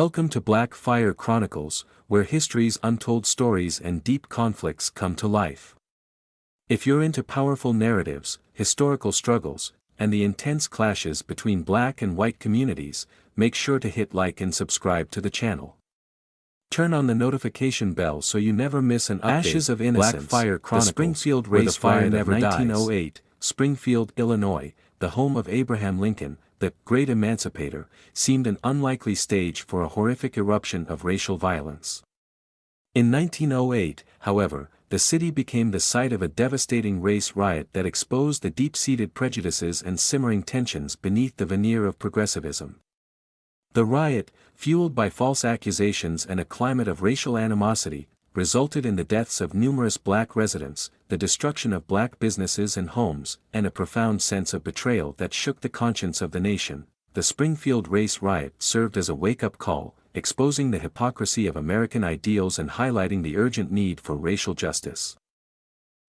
Welcome to Black Fire Chronicles, where history's untold stories and deep conflicts come to life. If you're into powerful narratives, historical struggles, and the intense clashes between black and white communities, make sure to hit like and subscribe to the channel. Turn on the notification bell so you never miss an update. Ashes of Innocence, Black Fire Chronicles, the Springfield Race Riot of 1908, Springfield, Illinois, the home of Abraham Lincoln, the Great Emancipator, seemed an unlikely stage for a horrific eruption of racial violence. In 1908, however, the city became the site of a devastating race riot that exposed the deep-seated prejudices and simmering tensions beneath the veneer of progressivism. The riot, fueled by false accusations and a climate of racial animosity, resulted in the deaths of numerous black residents, the destruction of black businesses and homes, and a profound sense of betrayal that shook the conscience of the nation. The Springfield race riot served as a wake-up call, exposing the hypocrisy of American ideals and highlighting the urgent need for racial justice.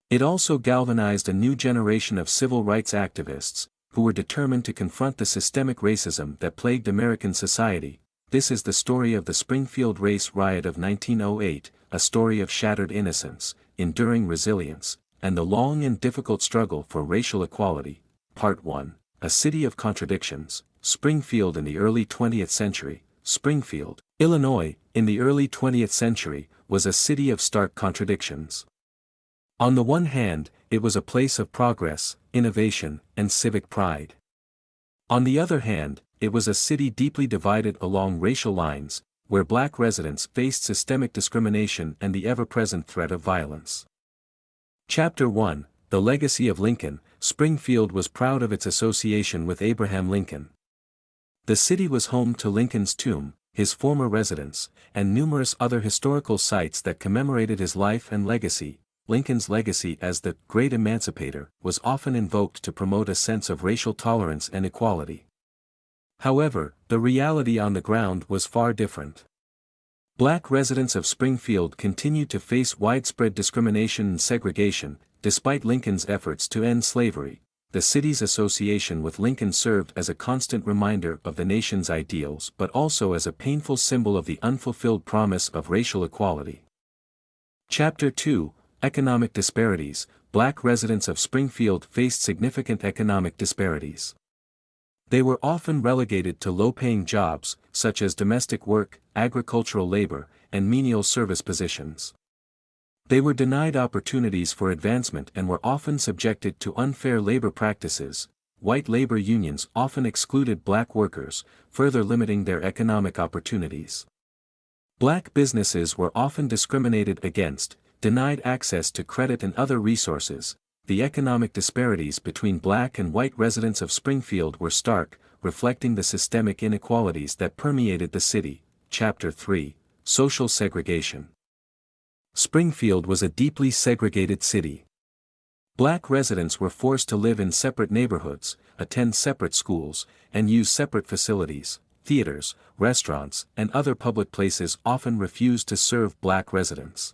It also galvanized a new generation of civil rights activists, who were determined to confront the systemic racism that plagued American society. This is the story of the Springfield race riot of 1908, a story of shattered innocence, enduring resilience, and the long and difficult struggle for racial equality. Part 1, A City of Contradictions, Springfield in the early 20th century. Springfield, Illinois, in the early 20th century, was a city of stark contradictions. On the one hand, it was a place of progress, innovation, and civic pride. On the other hand, it was a city deeply divided along racial lines, where black residents faced systemic discrimination and the ever-present threat of violence. Chapter 1, The Legacy of Lincoln. Springfield was proud of its association with Abraham Lincoln. The city was home to Lincoln's tomb, his former residence, and numerous other historical sites that commemorated his life and legacy. Lincoln's legacy as the Great Emancipator was often invoked to promote a sense of racial tolerance and equality. However, the reality on the ground was far different. Black residents of Springfield continued to face widespread discrimination and segregation, despite Lincoln's efforts to end slavery. The city's association with Lincoln served as a constant reminder of the nation's ideals but also as a painful symbol of the unfulfilled promise of racial equality. Chapter 2, Economic Disparities. Black residents of Springfield faced significant economic disparities. They were often relegated to low-paying jobs, such as domestic work, agricultural labor, and menial service positions. They were denied opportunities for advancement and were often subjected to unfair labor practices. White labor unions often excluded black workers, further limiting their economic opportunities. Black businesses were often discriminated against, denied access to credit and other resources. The economic disparities between black and white residents of Springfield were stark, reflecting the systemic inequalities that permeated the city. Chapter 3, Social Segregation. Springfield was a deeply segregated city. Black residents were forced to live in separate neighborhoods, attend separate schools, and use separate facilities. Theaters, restaurants, and other public places often refused to serve black residents.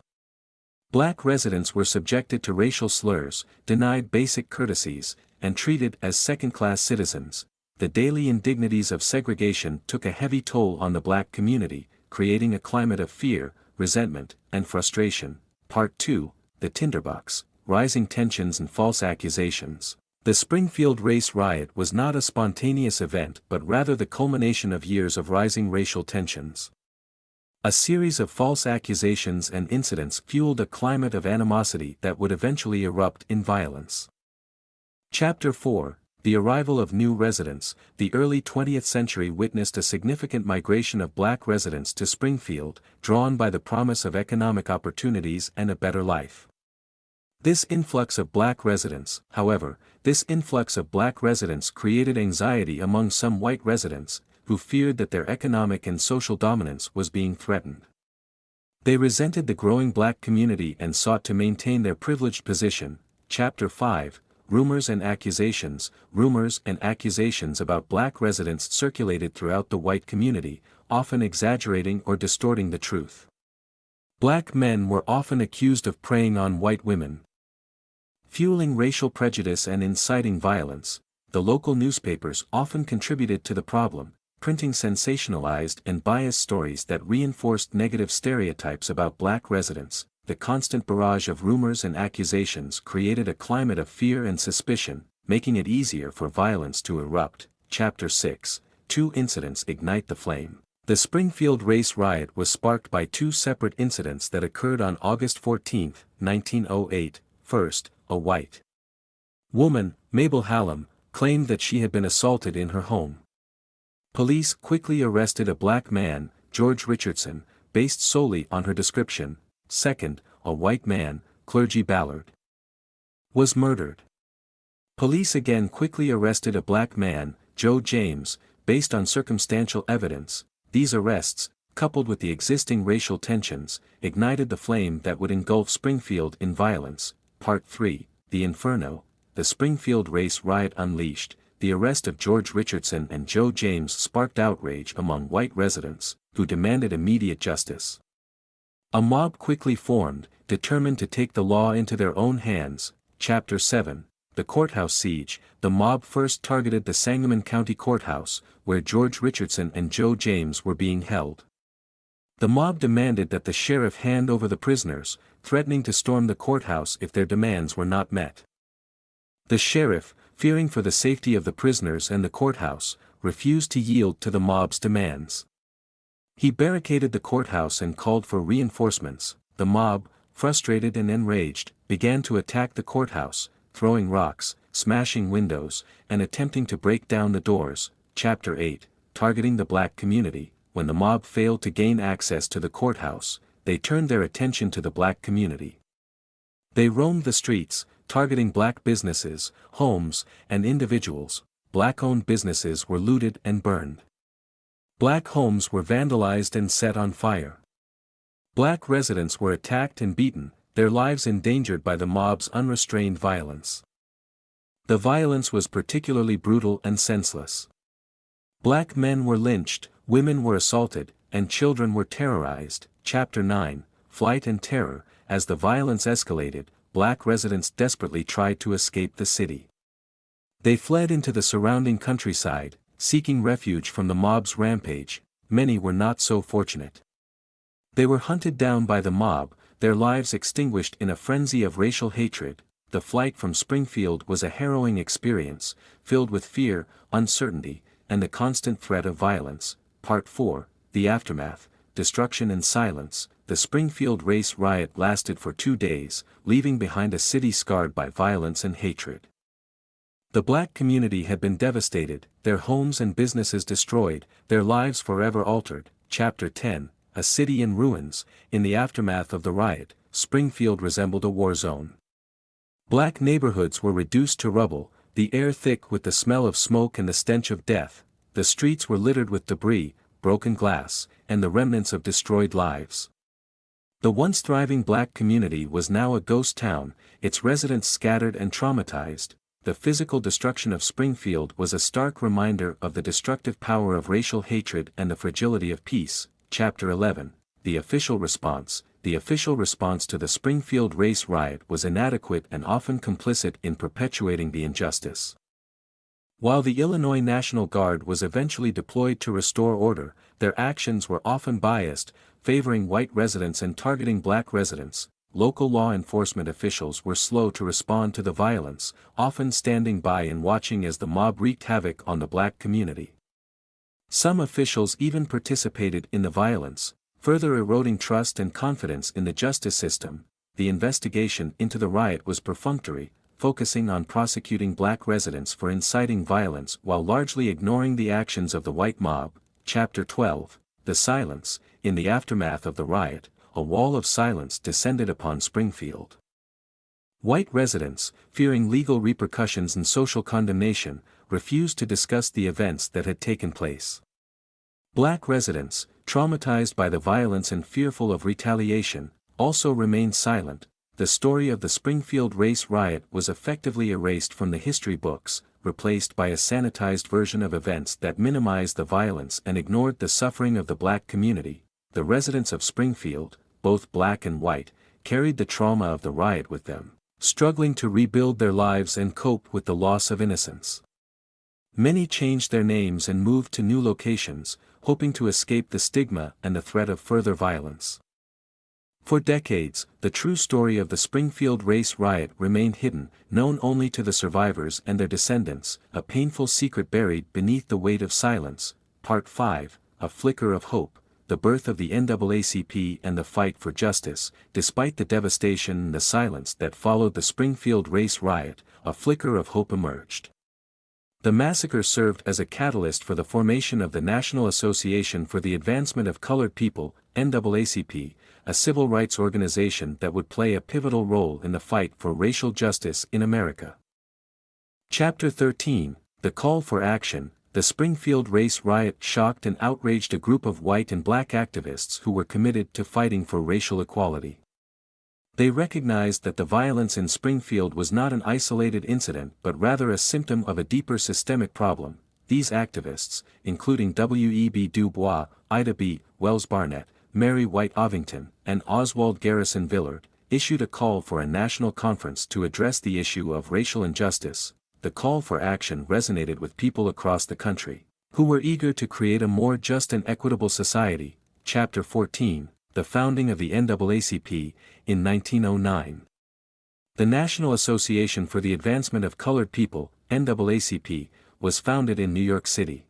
Black residents were subjected to racial slurs, denied basic courtesies, and treated as second-class citizens. The daily indignities of segregation took a heavy toll on the black community, creating a climate of fear, resentment, and frustration. Part 2, The Tinderbox, Rising Tensions and False Accusations. The Springfield race riot was not a spontaneous event but rather the culmination of years of rising racial tensions. A series of false accusations and incidents fueled a climate of animosity that would eventually erupt in violence. Chapter 4, The Arrival of New Residents. The early 20th century witnessed a significant migration of black residents to Springfield, drawn by the promise of economic opportunities and a better life. This influx of black residents created anxiety among some white residents, who feared that their economic and social dominance was being threatened. They resented the growing black community and sought to maintain their privileged position. Chapter 5, Rumors and Accusations. Rumors and accusations about black residents circulated throughout the white community, often exaggerating or distorting the truth. Black men were often accused of preying on white women, fueling racial prejudice and inciting violence. The local newspapers often contributed to the problem, printing sensationalized and biased stories that reinforced negative stereotypes about black residents. The constant barrage of rumors and accusations created a climate of fear and suspicion, making it easier for violence to erupt. Chapter 6. Two incidents ignite the flame. The Springfield race riot was sparked by two separate incidents that occurred on August 14, 1908. First, a white woman, Mabel Hallam, claimed that she had been assaulted in her home. Police quickly arrested a black man, George Richardson, based solely on her description. Second, a white man, Clergy Ballard, was murdered. Police again quickly arrested a black man, Joe James, based on circumstantial evidence. These arrests, coupled with the existing racial tensions, ignited the flame that would engulf Springfield in violence. Part 3, The Inferno. The Springfield race riot unleashed. The arrest of George Richardson and Joe James sparked outrage among white residents, who demanded immediate justice. A mob quickly formed, determined to take the law into their own hands. Chapter 7. The Courthouse Siege. The mob first targeted the Sangamon County Courthouse, where George Richardson and Joe James were being held. The mob demanded that the sheriff hand over the prisoners, threatening to storm the courthouse if their demands were not met. The sheriff, fearing for the safety of the prisoners and the courthouse, refused to yield to the mob's demands. He barricaded the courthouse and called for reinforcements. The mob, frustrated and enraged, began to attack the courthouse, throwing rocks, smashing windows, and attempting to break down the doors. Chapter 8. Targeting the black community. When the mob failed to gain access to the courthouse, they turned their attention to the black community. They roamed the streets, targeting black businesses, homes, and individuals. Black-owned businesses were looted and burned. Black homes were vandalized and set on fire. Black residents were attacked and beaten, their lives endangered by the mob's unrestrained violence. The violence was particularly brutal and senseless. Black men were lynched, women were assaulted, and children were terrorized. Chapter 9. Flight and Terror. As the violence escalated, black residents desperately tried to escape the city. They fled into the surrounding countryside, seeking refuge from the mob's rampage. Many were not so fortunate. They were hunted down by the mob, their lives extinguished in a frenzy of racial hatred. The flight from Springfield was a harrowing experience, filled with fear, uncertainty, and the constant threat of violence. Part 4, The Aftermath, Destruction and Silence. The Springfield race riot lasted for 2 days, leaving behind a city scarred by violence and hatred. The black community had been devastated, their homes and businesses destroyed, their lives forever altered. Chapter 10, A City in Ruins. In the aftermath of the riot, Springfield resembled a war zone. Black neighborhoods were reduced to rubble, the air thick with the smell of smoke and the stench of death. The streets were littered with debris, broken glass, and the remnants of destroyed lives. The once thriving black community was now a ghost town, its residents scattered and traumatized. The physical destruction of Springfield was a stark reminder of the destructive power of racial hatred and the fragility of peace. Chapter 11. The Official Response. The official response to the Springfield race riot was inadequate and often complicit in perpetuating the injustice. While the Illinois National Guard was eventually deployed to restore order, their actions were often biased, favoring white residents and targeting black residents. Local law enforcement officials were slow to respond to the violence, often standing by and watching as the mob wreaked havoc on the black community. Some officials even participated in the violence, further eroding trust and confidence in the justice system. The investigation into the riot was perfunctory, focusing on prosecuting black residents for inciting violence while largely ignoring the actions of the white mob. Chapter 12. The Silence. In the aftermath of the riot, a wall of silence descended upon Springfield. White residents, fearing legal repercussions and social condemnation, refused to discuss the events that had taken place. Black residents, traumatized by the violence and fearful of retaliation, also remained silent. The story of the Springfield race riot was effectively erased from the history books, replaced by a sanitized version of events that minimized the violence and ignored the suffering of the black community. The residents of Springfield, both black and white, carried the trauma of the riot with them, struggling to rebuild their lives and cope with the loss of innocence. Many changed their names and moved to new locations, hoping to escape the stigma and the threat of further violence. For decades, the true story of the Springfield race riot remained hidden, known only to the survivors and their descendants, a painful secret buried beneath the weight of silence. Part 5, A Flicker of Hope, the birth of the NAACP and the fight for justice. Despite the devastation and the silence that followed the Springfield race riot, a flicker of hope emerged. The massacre served as a catalyst for the formation of the National Association for the Advancement of Colored People, NAACP, a civil rights organization that would play a pivotal role in the fight for racial justice in America. Chapter 13, The Call for Action. The Springfield race riot shocked and outraged a group of white and black activists who were committed to fighting for racial equality. They recognized that the violence in Springfield was not an isolated incident but rather a symptom of a deeper systemic problem. These activists, including W.E.B. Du Bois, Ida B. Wells Barnett, Mary White Ovington, and Oswald Garrison Villard, issued a call for a national conference to address the issue of racial injustice. The call for action resonated with people across the country, who were eager to create a more just and equitable society. Chapter 14, The Founding of the NAACP, in 1909. The National Association for the Advancement of Colored People, NAACP, was founded in New York City.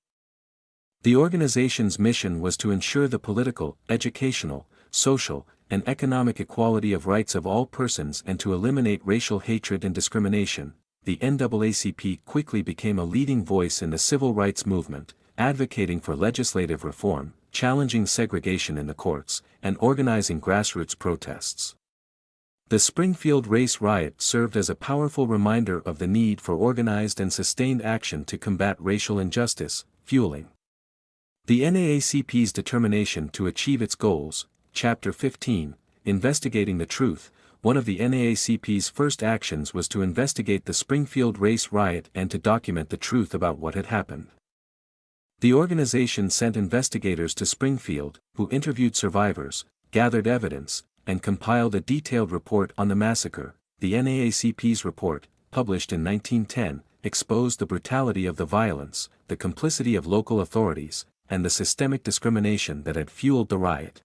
The organization's mission was to ensure the political, educational, social, and economic equality of rights of all persons and to eliminate racial hatred and discrimination. The NAACP quickly became a leading voice in the civil rights movement, advocating for legislative reform, challenging segregation in the courts, and organizing grassroots protests. The Springfield race riot served as a powerful reminder of the need for organized and sustained action to combat racial injustice, fueling the NAACP's determination to achieve its goals. Chapter 15, Investigating the Truth. One of the NAACP's first actions was to investigate the Springfield race riot and to document the truth about what had happened. The organization sent investigators to Springfield, who interviewed survivors, gathered evidence, and compiled a detailed report on the massacre. The NAACP's report, published in 1910, exposed the brutality of the violence, the complicity of local authorities, and the systemic discrimination that had fueled the riot.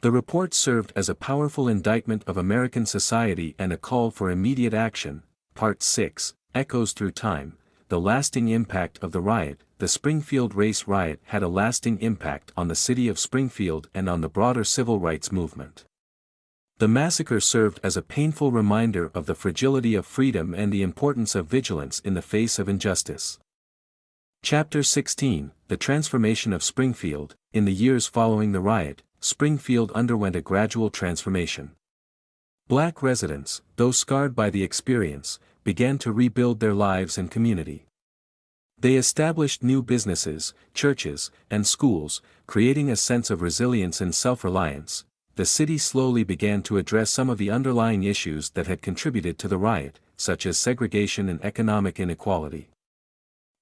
The report served as a powerful indictment of American society and a call for immediate action. Part 6, Echoes Through Time. The lasting impact of the riot. The Springfield race riot had a lasting impact on the city of Springfield and on the broader civil rights movement. The massacre served as a painful reminder of the fragility of freedom and the importance of vigilance in the face of injustice. Chapter 16, The Transformation of Springfield. In the years following the riot, Springfield underwent a gradual transformation. Black residents, though scarred by the experience, began to rebuild their lives and community. They established new businesses, churches, and schools, creating a sense of resilience and self-reliance. The city slowly began to address some of the underlying issues that had contributed to the riot, such as segregation and economic inequality.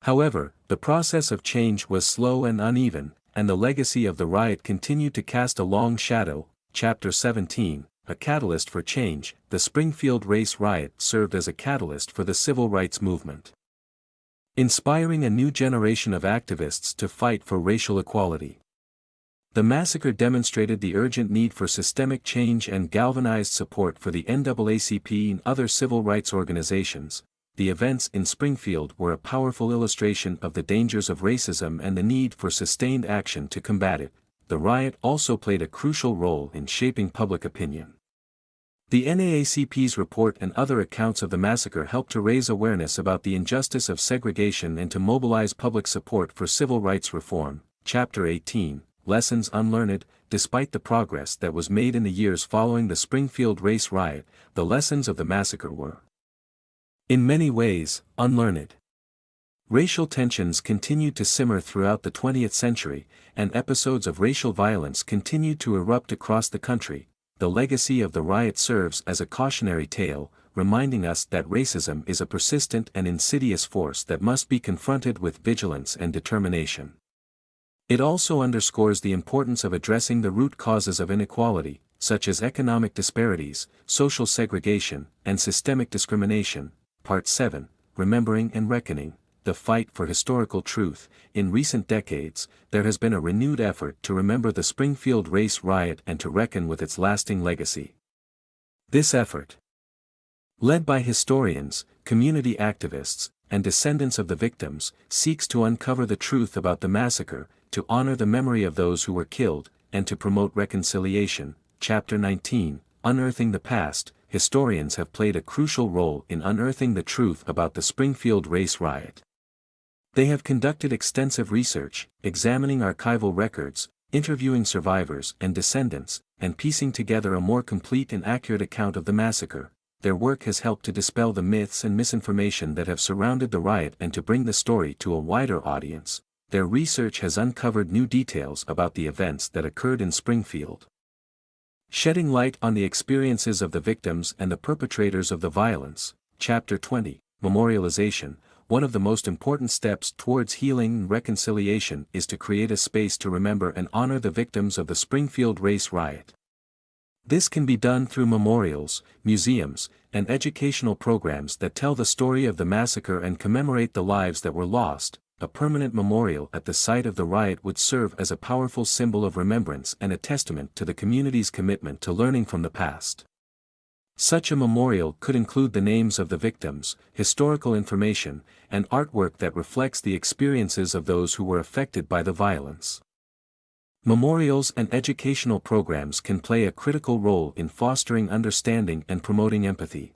However, the process of change was slow and uneven, and the legacy of the riot continued to cast a long shadow. Chapter 17, A Catalyst for Change. The Springfield race riot served as a catalyst for the civil rights movement, inspiring a new generation of activists to fight for racial equality. The massacre demonstrated the urgent need for systemic change and galvanized support for the NAACP and other civil rights organizations. The events in Springfield were a powerful illustration of the dangers of racism and the need for sustained action to combat it. The riot also played a crucial role in shaping public opinion. The NAACP's report and other accounts of the massacre helped to raise awareness about the injustice of segregation and to mobilize public support for civil rights reform. Chapter 18, Lessons Unlearned. Despite the progress that was made in the years following the Springfield race riot, the lessons of the massacre were, in many ways, unlearned. Racial tensions continued to simmer throughout the 20th century, and episodes of racial violence continued to erupt across the country. The legacy of the riot serves as a cautionary tale, reminding us that racism is a persistent and insidious force that must be confronted with vigilance and determination. It also underscores the importance of addressing the root causes of inequality, such as economic disparities, social segregation, and systemic discrimination. Part 7, Remembering and Reckoning. the fight for historical truth. In recent decades, there has been a renewed effort to remember the Springfield race riot and to reckon with its lasting legacy. This effort, led by historians, community activists, and descendants of the victims, seeks to uncover the truth about the massacre, to honor the memory of those who were killed, and to promote reconciliation. Chapter 19, Unearthing the Past. Historians have played a crucial role in unearthing the truth about the Springfield race riot. They have conducted extensive research, examining archival records, interviewing survivors and descendants, and piecing together a more complete and accurate account of the massacre. Their work has helped to dispel the myths and misinformation that have surrounded the riot and to bring the story to a wider audience. Their research has uncovered new details about the events that occurred in Springfield, shedding light on the experiences of the victims and the perpetrators of the violence. Chapter 20, Memorialization. One of the most important steps towards healing and reconciliation is to create a space to remember and honor the victims of the Springfield race riot. This can be done through memorials, museums, and educational programs that tell the story of the massacre and commemorate the lives that were lost. A permanent memorial at the site of the riot would serve as a powerful symbol of remembrance and a testament to the community's commitment to learning from the past. Such a memorial could include the names of the victims, historical information, and artwork that reflects the experiences of those who were affected by the violence. Memorials and educational programs can play a critical role in fostering understanding and promoting empathy.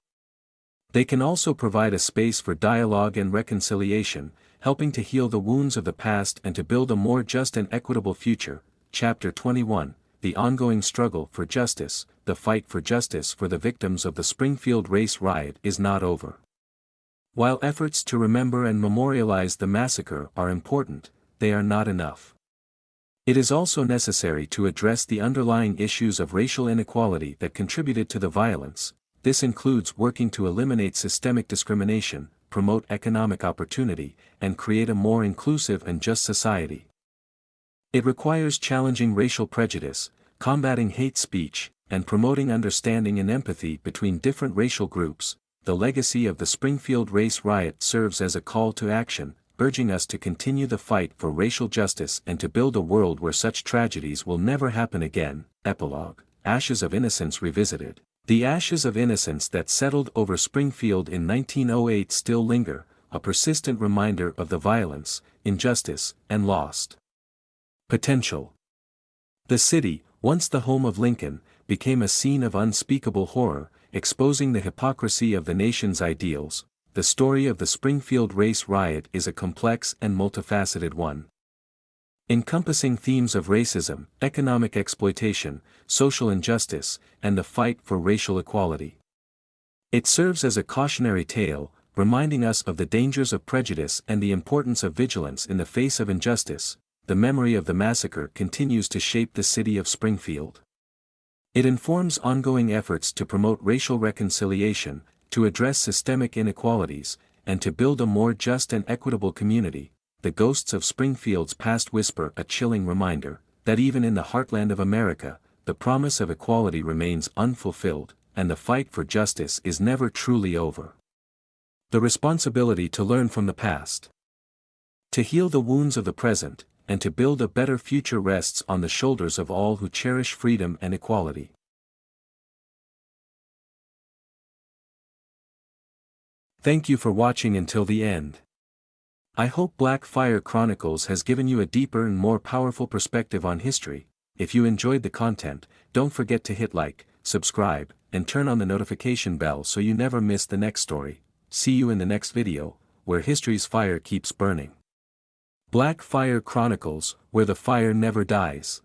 They can also provide a space for dialogue and reconciliation, helping to heal the wounds of the past and to build a more just and equitable future. Chapter 21, The Ongoing Struggle for Justice. The fight for justice for the victims of the Springfield race riot is not over. While efforts to remember and memorialize the massacre are important, they are not enough. It is also necessary to address the underlying issues of racial inequality that contributed to the violence. This includes working to eliminate systemic discrimination, promote economic opportunity, and create a more inclusive and just society. It requires challenging racial prejudice, combating hate speech, and promoting understanding and empathy between different racial groups. The legacy of the Springfield race riot serves as a call to action, urging us to continue the fight for racial justice and to build a world where such tragedies will never happen again. Epilogue. Ashes of Innocence Revisited. The ashes of innocence that settled over Springfield in 1908 still linger, a persistent reminder of the violence, injustice, and lost potential. The city, once the home of Lincoln, became a scene of unspeakable horror, exposing the hypocrisy of the nation's ideals. The story of the Springfield race riot is a complex and multifaceted one, encompassing themes of racism, economic exploitation, social injustice, and the fight for racial equality. It serves as a cautionary tale, reminding us of the dangers of prejudice and the importance of vigilance in the face of injustice. The memory of the massacre continues to shape the city of Springfield. It informs ongoing efforts to promote racial reconciliation, to address systemic inequalities, and to build a more just and equitable community. The ghosts of Springfield's past whisper a chilling reminder that even in the heartland of America, the promise of equality remains unfulfilled, and the fight for justice is never truly over. The responsibility to learn from the past, to heal the wounds of the present, and to build a better future rests on the shoulders of all who cherish freedom and equality. Thank you for watching until the end. I hope Black Fire Chronicles has given you a deeper and more powerful perspective on history. If you enjoyed the content, don't forget to hit like, subscribe, and turn on the notification bell so you never miss the next story. See you in the next video, where history's fire keeps burning. Black Fire Chronicles, where the fire never dies.